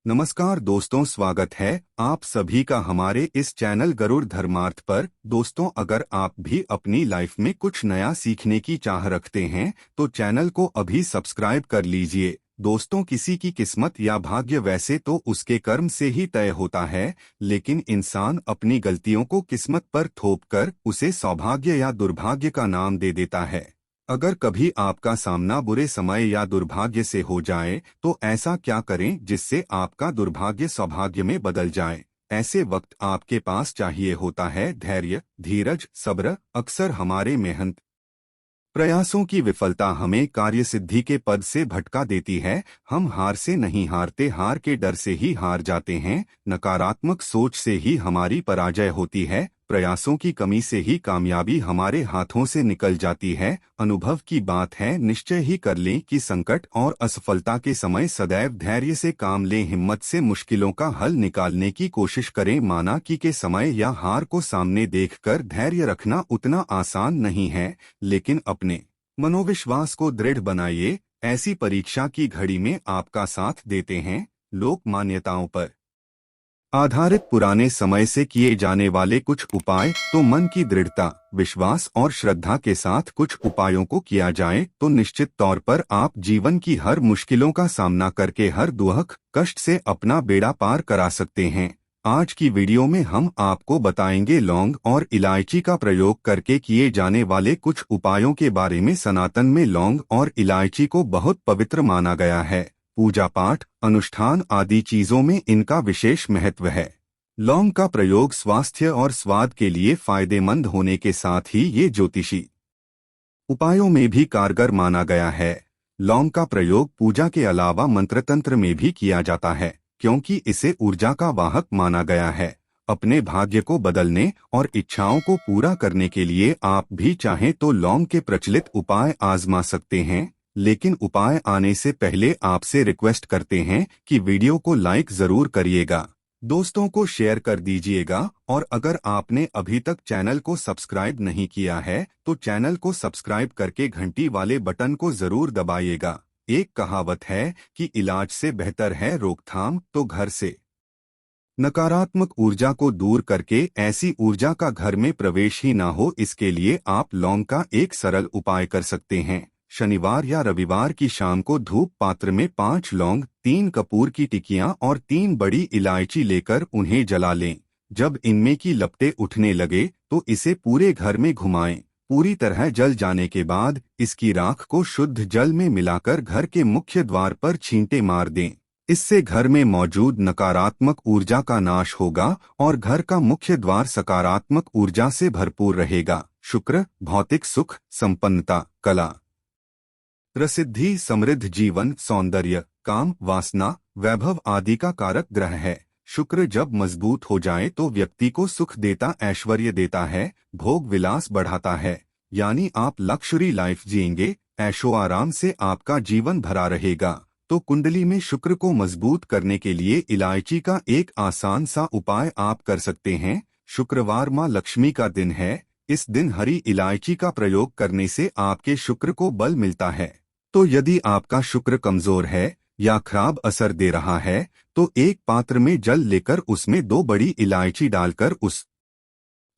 नमस्कार दोस्तों, स्वागत है आप सभी का हमारे इस चैनल गरुड़ धर्मार्थ पर। दोस्तों, अगर आप भी अपनी लाइफ में कुछ नया सीखने की चाह रखते हैं तो चैनल को अभी सब्सक्राइब कर लीजिए। दोस्तों, किसी की किस्मत या भाग्य वैसे तो उसके कर्म से ही तय होता है, लेकिन इंसान अपनी गलतियों को किस्मत पर थोपकर उसे सौभाग्य या दुर्भाग्य का नाम दे देता है। अगर कभी आपका सामना बुरे समय या दुर्भाग्य से हो जाए तो ऐसा क्या करें जिससे आपका दुर्भाग्य सौभाग्य में बदल जाए। ऐसे वक्त आपके पास चाहिए होता है धैर्य, धीरज, सब्र। अक्सर हमारे मेहनत प्रयासों की विफलता हमें कार्य सिद्धि के पद से भटका देती है। हम हार से नहीं हारते, हार के डर से ही हार जाते हैं। नकारात्मक सोच से ही हमारी पराजय होती है। प्रयासों की कमी से ही कामयाबी हमारे हाथों से निकल जाती है। अनुभव की बात है, निश्चय ही कर लें कि संकट और असफलता के समय सदैव धैर्य से काम लें। हिम्मत से मुश्किलों का हल निकालने की कोशिश करें। माना कि के समय या हार को सामने देखकर धैर्य रखना उतना आसान नहीं है, लेकिन अपने मनोविश्वास को दृढ़ बनाइए। ऐसी परीक्षा की घड़ी में आपका साथ देते हैं लोक मान्यताओं पर आधारित पुराने समय से किए जाने वाले कुछ उपाय। तो मन की दृढ़ता, विश्वास और श्रद्धा के साथ कुछ उपायों को किया जाए तो निश्चित तौर पर आप जीवन की हर मुश्किलों का सामना करके हर दुख कष्ट से अपना बेड़ा पार करा सकते हैं। आज की वीडियो में हम आपको बताएंगे लौंग और इलायची का प्रयोग करके किए जाने वाले कुछ उपायों के बारे में। सनातन में लौंग और इलायची को बहुत पवित्र माना गया है। पूजा पाठ, अनुष्ठान आदि चीजों में इनका विशेष महत्व है। लौंग का प्रयोग स्वास्थ्य और स्वाद के लिए फायदेमंद होने के साथ ही ये ज्योतिषी उपायों में भी कारगर माना गया है। लौंग का प्रयोग पूजा के अलावा मंत्र तंत्र में भी किया जाता है, क्योंकि इसे ऊर्जा का वाहक माना गया है। अपने भाग्य को बदलने और इच्छाओं को पूरा करने के लिए आप भी चाहें तो लौंग के प्रचलित उपाय आजमा सकते हैं। लेकिन उपाय आने से पहले आपसे रिक्वेस्ट करते हैं कि वीडियो को लाइक जरूर करिएगा, दोस्तों को शेयर कर दीजिएगा, और अगर आपने अभी तक चैनल को सब्सक्राइब नहीं किया है तो चैनल को सब्सक्राइब करके घंटी वाले बटन को जरूर दबाइएगा। एक कहावत है कि इलाज से बेहतर है रोकथाम, तो घर से नकारात्मक ऊर्जा को दूर करके ऐसी ऊर्जा का घर में प्रवेश ही ना हो, इसके लिए आप लौंग का एक सरल उपाय कर सकते हैं। शनिवार या रविवार की शाम को धूप पात्र में 5 लौंग, 3 कपूर की टिकियां और 3 बड़ी इलायची लेकर उन्हें जला लें। जब इनमें की लपटें उठने लगे तो इसे पूरे घर में घुमाएं। पूरी तरह जल जाने के बाद इसकी राख को शुद्ध जल में मिलाकर घर के मुख्य द्वार पर छींटे मार दें। इससे घर में मौजूद नकारात्मक ऊर्जा का नाश होगा और घर का मुख्य द्वार सकारात्मक ऊर्जा से भरपूर रहेगा। शुक्र भौतिक सुख, संपन्नता, कला, प्रसिद्धि, समृद्ध जीवन, सौंदर्य, काम, वासना, वैभव आदि का कारक ग्रह है। शुक्र जब मजबूत हो जाए तो व्यक्ति को सुख देता, ऐश्वर्य देता है, भोग विलास बढ़ाता है। यानी आप लक्जरी लाइफ जिएंगे, ऐशो आराम से आपका जीवन भरा रहेगा। तो कुंडली में शुक्र को मजबूत करने के लिए इलायची का एक आसान सा उपाय आप कर सकते हैं। शुक्रवार माँ लक्ष्मी का दिन है। इस दिन हरी इलायची का प्रयोग करने से आपके शुक्र को बल मिलता है। तो यदि आपका शुक्र कमजोर है या खराब असर दे रहा है तो एक पात्र में जल लेकर उसमें 2 बड़ी इलायची डालकर उस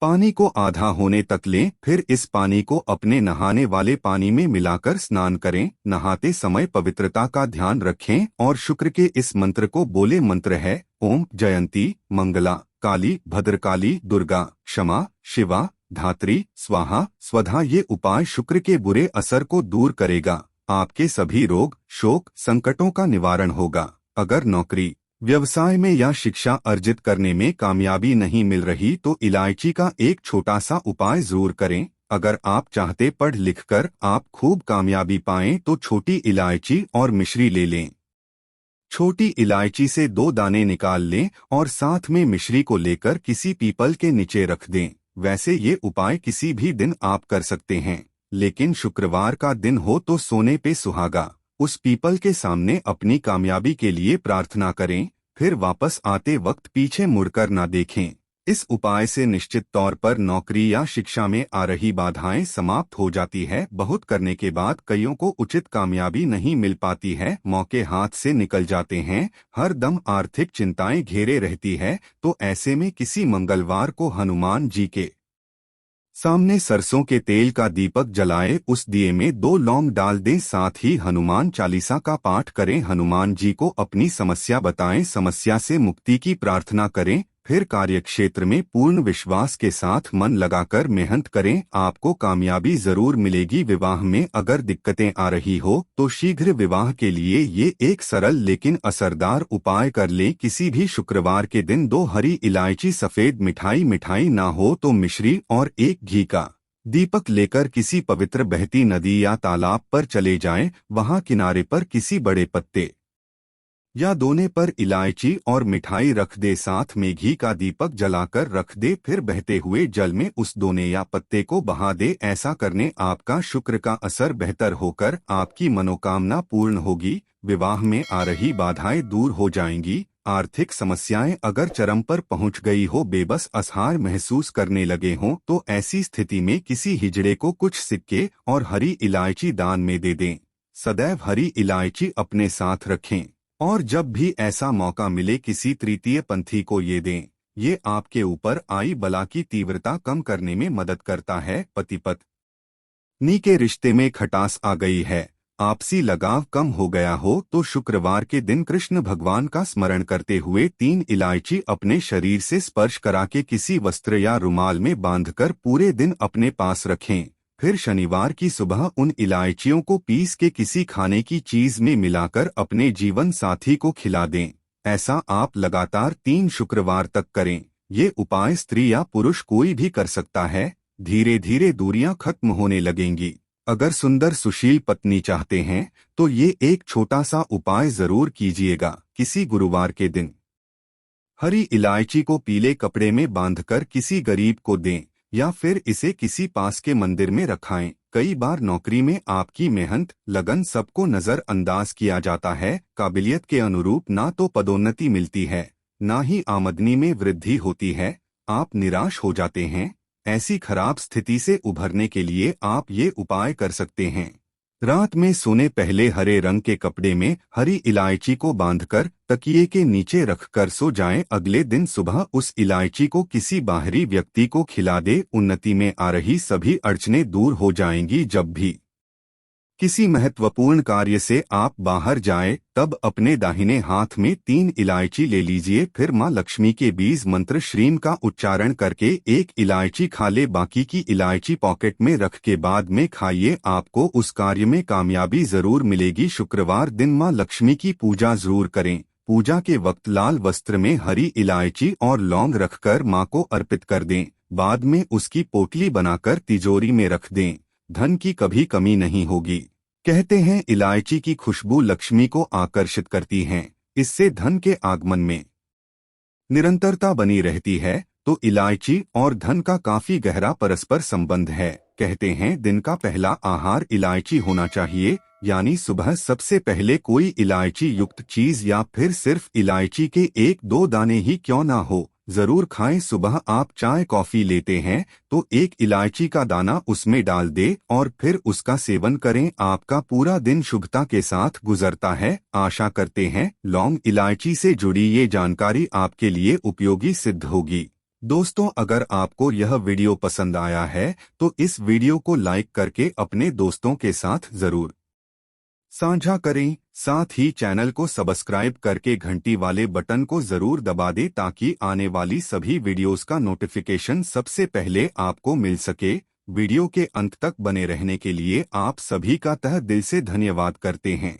पानी को आधा होने तक लें। फिर इस पानी को अपने नहाने वाले पानी में मिलाकर स्नान करें। नहाते समय पवित्रता का ध्यान रखें और शुक्र के इस मंत्र को बोले। मंत्र है ओम जयंती मंगला काली भद्रकाली दुर्गा क्षमा शिवा धात्री स्वाहा स्वधा। ये उपाय शुक्र के बुरे असर को दूर करेगा। आपके सभी रोग शोक संकटों का निवारण होगा। अगर नौकरी व्यवसाय में या शिक्षा अर्जित करने में कामयाबी नहीं मिल रही तो इलायची का एक छोटा सा उपाय जरूर करें। अगर आप चाहते पढ़ लिखकर आप खूब कामयाबी पाएं तो छोटी इलायची और मिश्री ले लें। छोटी इलायची से 2 दाने निकाल लें और साथ में मिश्री को लेकर किसी पीपल के नीचे रख दें। वैसे ये उपाय किसी भी दिन आप कर सकते हैं, लेकिन शुक्रवार का दिन हो तो सोने पे सुहागा। उस पीपल के सामने अपनी कामयाबी के लिए प्रार्थना करें, फिर वापस आते वक्त पीछे मुड़कर ना देखें। इस उपाय से निश्चित तौर पर नौकरी या शिक्षा में आ रही बाधाएं समाप्त हो जाती है। बहुत करने के बाद कईयों को उचित कामयाबी नहीं मिल पाती है, मौके हाथ से निकल जाते हैं, हर दम आर्थिक चिंताएं घेरे रहती है। तो ऐसे में किसी मंगलवार को हनुमान जी के सामने सरसों के तेल का दीपक जलाए, उस दिए में 2 लौंग डाल दें, साथ ही हनुमान चालीसा का पाठ करें, हनुमान जी को अपनी समस्या बताएं, समस्या से मुक्ति की प्रार्थना करें, फिर कार्यक्षेत्र में पूर्ण विश्वास के साथ मन लगाकर मेहनत करें, आपको कामयाबी जरूर मिलेगी। विवाह में अगर दिक्कतें आ रही हो तो शीघ्र विवाह के लिए ये एक सरल लेकिन असरदार उपाय कर लें। किसी भी शुक्रवार के दिन 2 हरी इलायची, सफेद मिठाई ना हो तो मिश्री और 1 घी का दीपक लेकर किसी पवित्र बहती नदी या तालाब पर चले जाएं, वहां किनारे पर किसी बड़े पत्ते या दोने पर इलायची और मिठाई रख दे, साथ में घी का दीपक जलाकर रख दे, फिर बहते हुए जल में उस दोने या पत्ते को बहा दे। ऐसा करने आपका शुक्र का असर बेहतर होकर आपकी मनोकामना पूर्ण होगी, विवाह में आ रही बाधाएं दूर हो जाएंगी, आर्थिक समस्याएं अगर चरम पर पहुंच गई हो, बेबस असहाय महसूस करने लगे हों, तो ऐसी स्थिति में किसी हिजड़े को कुछ सिक्के और हरी इलायची दान में दे दें। सदैव हरी इलायची अपने साथ रखें और जब भी ऐसा मौका मिले किसी तृतीय पंथी को ये दें। ये आपके ऊपर आई बला की तीव्रता कम करने में मदद करता है। पति पत्नी के रिश्ते में खटास आ गई है, आपसी लगाव कम हो गया हो, तो शुक्रवार के दिन कृष्ण भगवान का स्मरण करते हुए 3 इलायची अपने शरीर से स्पर्श करा के किसी वस्त्र या रुमाल में बांधकर पूरे दिन अपने पास रखें। फिर शनिवार की सुबह उन इलायचियों को पीस के किसी खाने की चीज में मिलाकर अपने जीवन साथी को खिला दें। ऐसा आप लगातार 3 शुक्रवार तक करें। ये उपाय स्त्री या पुरुष कोई भी कर सकता है, धीरे धीरे दूरियां खत्म होने लगेंगी। अगर सुंदर सुशील पत्नी चाहते हैं तो ये एक छोटा सा उपाय जरूर कीजिएगा। किसी गुरुवार के दिन हरी इलायची को पीले कपड़े में बांधकर किसी गरीब को दें या फिर इसे किसी पास के मंदिर में रखाएं। कई बार नौकरी में आपकी मेहनत लगन सबको नजरअंदाज किया जाता है, काबिलियत के अनुरूप ना तो पदोन्नति मिलती है ना ही आमदनी में वृद्धि होती है, आप निराश हो जाते हैं। ऐसी खराब स्थिति से उभरने के लिए आप ये उपाय कर सकते हैं। रात में सोने पहले हरे रंग के कपड़े में हरी इलायची को बांधकर तकिए के नीचे रखकर सो जाएं। अगले दिन सुबह उस इलायची को किसी बाहरी व्यक्ति को खिला दे, उन्नति में आ रही सभी अड़चनें दूर हो जाएंगी। जब भी किसी महत्वपूर्ण कार्य से आप बाहर जाएं, तब अपने दाहिने हाथ में 3 इलायची ले लीजिए, फिर मां लक्ष्मी के बीज मंत्र श्रीम का उच्चारण करके 1 इलायची खा ले, बाकी की इलायची पॉकेट में रख के बाद में खाइए, आपको उस कार्य में कामयाबी जरूर मिलेगी। शुक्रवार दिन मां लक्ष्मी की पूजा जरूर करें। पूजा के वक्त लाल वस्त्र में हरी इलायची और लौंग रखकर मां को अर्पित कर दें, बाद में उसकी पोटली बनाकर तिजोरी में रख दें, धन की कभी कमी नहीं होगी। कहते हैं इलायची की खुशबू लक्ष्मी को आकर्षित करती है, इससे धन के आगमन में निरंतरता बनी रहती है। तो इलायची और धन का काफी गहरा परस्पर संबंध है। कहते हैं दिन का पहला आहार इलायची होना चाहिए, यानी सुबह सबसे पहले कोई इलायची युक्त चीज या फिर सिर्फ इलायची के 1-2 दाने ही क्यों ना हो, जरूर खाएं। सुबह आप चाय कॉफी लेते हैं तो 1 इलायची का दाना उसमें डाल दे और फिर उसका सेवन करें, आपका पूरा दिन शुभता के साथ गुजरता है। आशा करते हैं लौंग इलायची से जुड़ी ये जानकारी आपके लिए उपयोगी सिद्ध होगी। दोस्तों, अगर आपको यह वीडियो पसंद आया है तो इस वीडियो को लाइक करके अपने दोस्तों के साथ जरूर साझा करें। साथ ही चैनल को सब्सक्राइब करके घंटी वाले बटन को जरूर दबा दें ताकि आने वाली सभी वीडियोस का नोटिफिकेशन सबसे पहले आपको मिल सके। वीडियो के अंत तक बने रहने के लिए आप सभी का तहे दिल से धन्यवाद करते हैं।